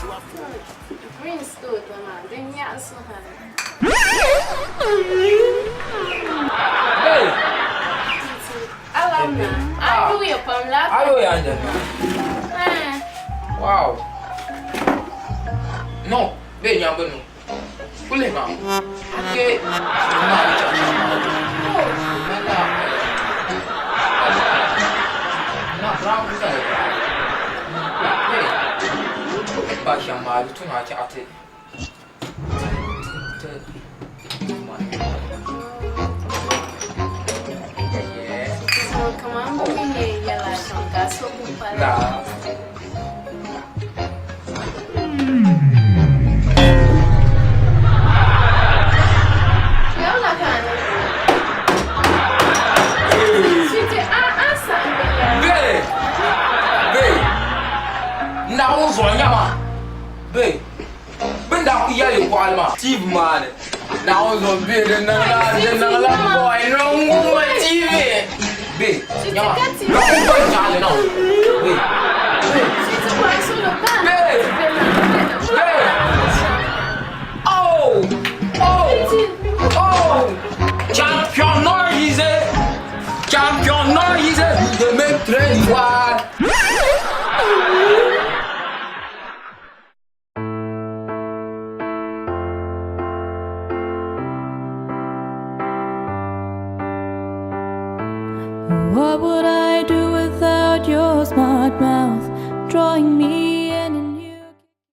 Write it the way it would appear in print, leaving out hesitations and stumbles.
Green stood, man. Then yeah, so hard. Hey. Alana, I do your palm lap. Ayo ya anje. Wow. No, be nyambe no. Kule ma. Okay. Na brown ka. Hey. Ba shama tu na cha ate. Come on, bring me your last one. Got so good. Now so nyama be benda ku ya yo kwalma TV man now so be de na boy no ngwa TV be nyama no ko chale no be